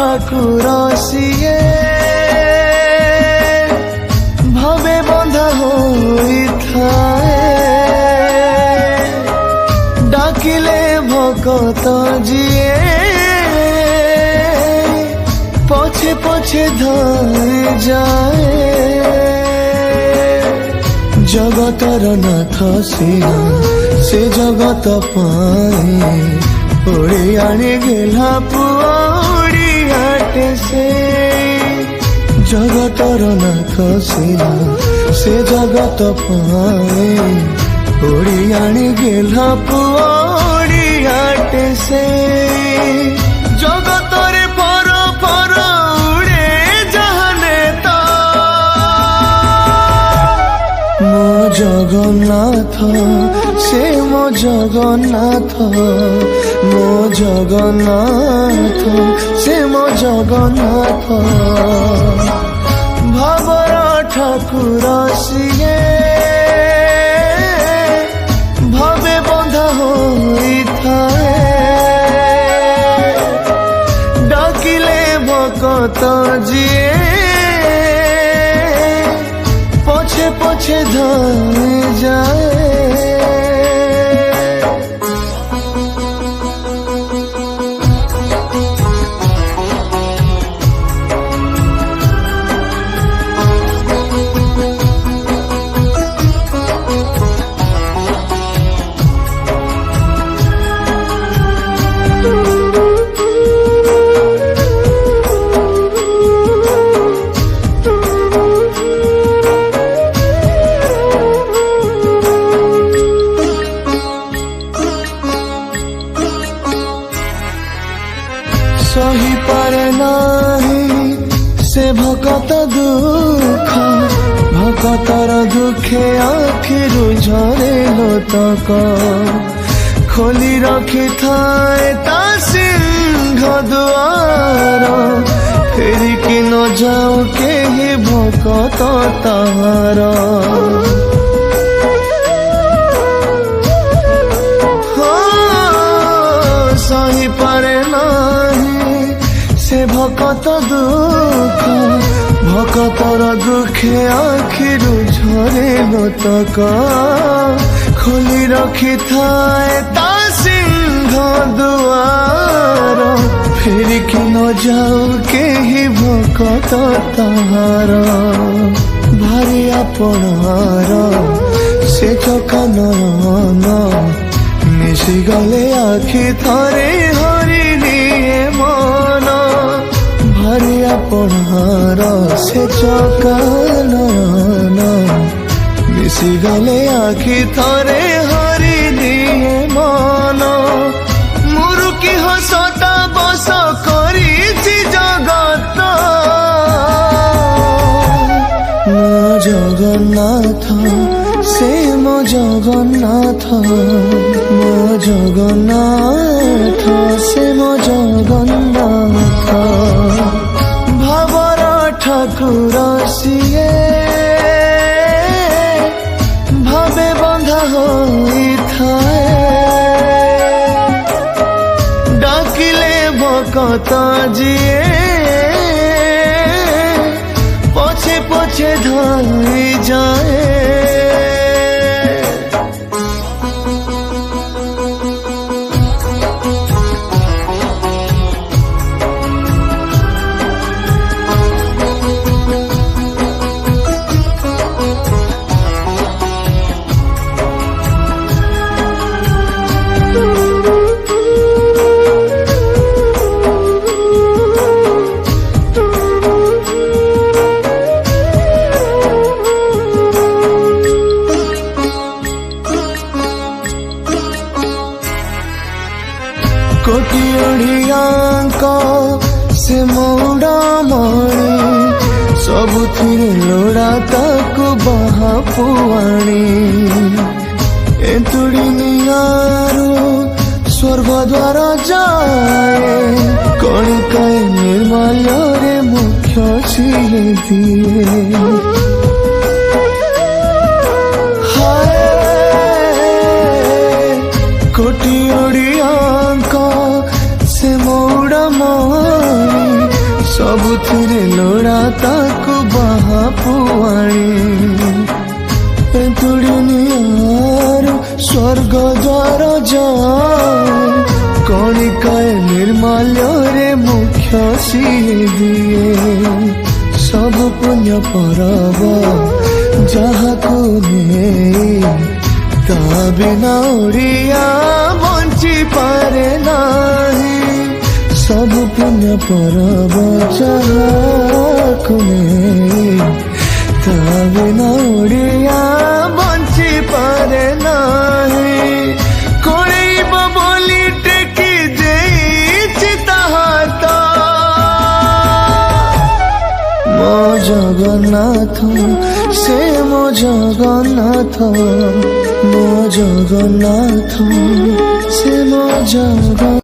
ठाकुर सिए भावे बंधा होइथाए डाकिले भकत जिए पछे पछे धरी जाए जगतर नाथ सिना से जगत पाए ओड़ी आनी गेला पुआ ओड़ियाटे से जगतर नाथ सिना से जगत पाए ओड़ी आनी गेला पुआ ओड़ियाटे से जगतरे पर पर उड़े जहाने ता मो जगन्नाथ से मो जगन्नाथ मो जगन्नाथ से मो जगन्नाथ भावर ठाकुर सिए भावे बंधा होइथाए डाकिले भकत जिए पछे पछे धरी जाए सही पारे नाही से भकत दुख भकतर दुखे आखिरु झरे लोतक खोली रखी थाए ता सिंह दुआर फेरिकी न जाऊ केही भकत ताहार सही पारे नाही से भकत दुख भकतर दुखे आखिरु झरे लोतक खोली रखी थाए ता सिंह दुआर फेरिकी न जाऊ केही भकत ताहार भारी आपणार से चकानन मिशी गले आखि थरे हरि निये मन भारी आपणार से चकानन मिशी गले आखि थरे हरि निये मन मुरुकी हसता बस करिछि जगत मो जगन्नाथ से मो जगन्नाथ मो जगन्नाथ से मो जगन्नाथ भावर ठाकुर सिए भावे बंधा होइथाए डाकिले भकत जिए पछे पछे धरी जाए कोटी ओढ़ियांक से मौड़ा मणि सबुथिरे लोड़ा ताकु बाहा पुआणी एतुड़ी नियारू स्वर्ग द्वार जाए कणिकाए निर्माल्य रे मुख्य छिले दिए कोटी ओड़ियांक से मौड़ा मणि ସବୁଥିରେ ଲୋଡ଼ା ତାକୁ ବାହା ପୁଆଣି ଦୁନିଆର ସ୍ୱର୍ଗ ଦ୍ୱାର ଯାଏ କଣିକାଏ ନିର୍ମାଲ୍ୟରେ ମୁଖ୍ୟ ସିଏ ଦିଏ ସବୁ ପୁଣ୍ୟ ପରବ ଯାହାକୁ ନେଇ ତା ବିନା ଓଡ଼ିଆ ବଞ୍ଚି ପାରେ ନାହିଁ ସବୁ ପୁଣ୍ୟ ପରବ ଯାହାକୁ ନେଇ ତା ବିନା ଓଡ଼ିଆ ବଞ୍ଚି ପାରେ ନାହିଁ କଳେଇବ ବୋଲି ଟେକି ଦେଇଛି ତା ହାତ ମୋ ଜଗନ୍ନାଥ ସେ ମୋ ଜଗନ୍ନାଥ ମୋ ଜଗନ୍ନାଥ ସେ ମୋ ଜଗନ୍ନାଥ।